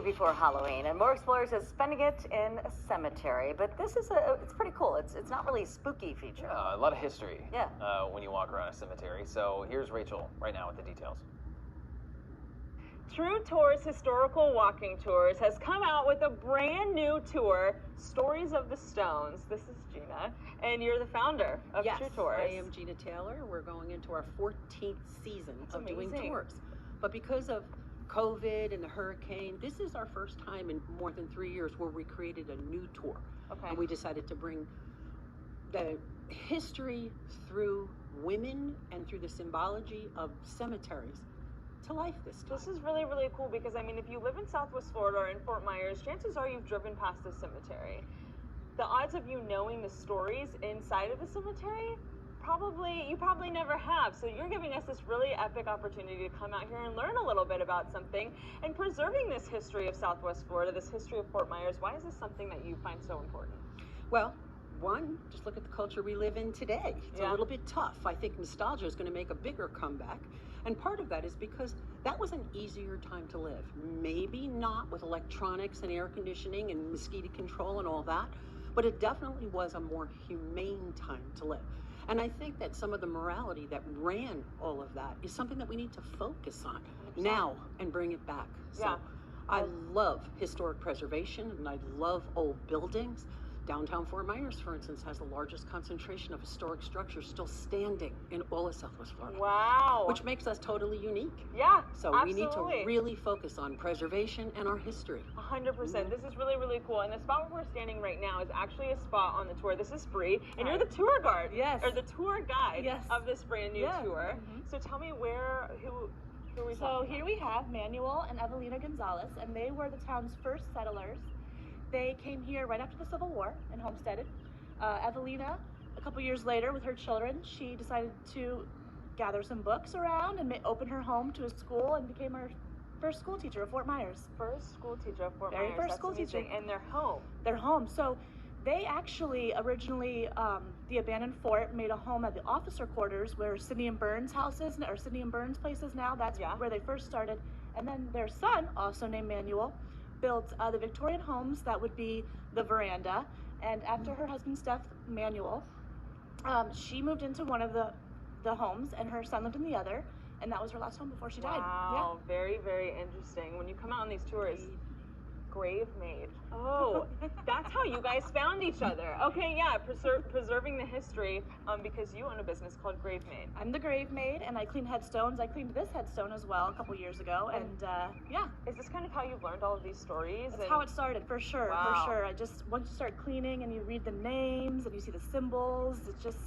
before Halloween, and more explorers is spending it in a cemetery. But this is it's pretty cool. It's not really a spooky feature. A lot of history. Yeah. When you walk around a cemetery. So here's Rachel right now with the details. True Tours Historical Walking Tours has come out with a brand new tour, Stories of the Stones. This is Gina, and you're the founder of True Tours. Yes, I am Gina Taylor. We're going into our 14th season of doing tours. But because of COVID and the hurricane, this is our first time in more than 3 years where we created a new tour. Okay. And we decided to bring the history through women and through the symbology of cemeteries to life this time. This is really, really cool because, I mean, if you live in Southwest Florida or in Fort Myers, chances are you've driven past a cemetery. The odds of you knowing the stories inside of the cemetery, you probably never have. So you're giving us this really epic opportunity to come out here and learn a little bit about something and preserving this history of Southwest Florida, this history of Fort Myers. Why is this something that you find so important? Well, one, just look at the culture we live in today. It's a little bit tough. I think nostalgia is going to make a bigger comeback. And part of that is because that was an easier time to live. Maybe not with electronics and air conditioning and mosquito control and all that, but it definitely was a more humane time to live. And I think that some of the morality that ran all of that is something that we need to focus on now and bring it back. So I love historic preservation and I love old buildings. Downtown Fort Myers, for instance, has the largest concentration of historic structures still standing in all of Southwest Florida. Wow. Which makes us totally unique. Yeah, So we need to really focus on preservation and our history. 100%. This is really, really cool. And the spot where we're standing right now is actually a spot on the tour. This is Bree, and you're the tour guide. Yes. Or the tour guide of this brand new tour. So tell me who we So here we have Manuel and Evalina Gonzalez, and they were the town's first settlers. They came here right after the Civil War and homesteaded. Evalina, a couple years later with her children, she decided to gather some books around and open her home to a school and became our first school teacher of Fort Myers. First school teacher of Fort Myers. Very first school teacher. And their home. Their home. So they actually originally, the abandoned fort made a home at the officer quarters where Sidney and Burns' house is, or Sidney and Burns' place is now. That's where they first started. And then their son, also named Manuel, built the Victorian homes that would be the veranda. And after her husband's death, Manuel, she moved into one of the homes and her son lived in the other. And that was her last home before she died. Wow, very, very interesting. When you come out on these tours, grave maid. Oh, that's how you guys found each other. Okay, yeah, preserving the history because you own a business called Grave Maid. I'm the grave maid, and I clean headstones. I cleaned this headstone as well a couple years ago, and Is this kind of how you've learned all of these stories? That's how it started, for sure, for sure. Once you start cleaning and you read the names and you see the symbols, it's just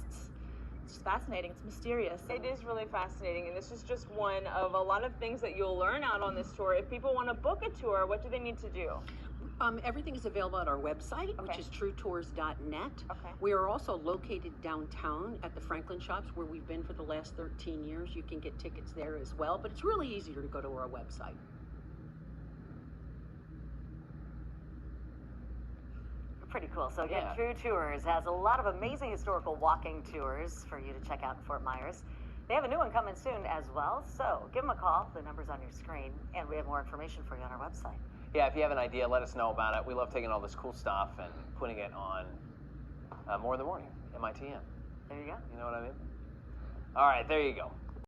fascinating. It's mysterious. It is really fascinating, and this is just one of a lot of things that you'll learn out on this tour. If people want to book a tour, what do they need to do? Everything is available at our website, which is truetours.net. We are also located downtown at the Franklin Shops, where we've been for the last 13 years. You can get tickets there as well, but it's really easier to go to our website. Pretty cool. So again, True Tours has a lot of amazing historical walking tours for you to check out in Fort Myers. They have a new one coming soon as well, so give them a call. The number's on your screen, and we have more information for you on our website. Yeah, if you have an idea, let us know about it. We love taking all this cool stuff and putting it on More in the Morning, MITM. There you go. You know what I mean? All right, there you go.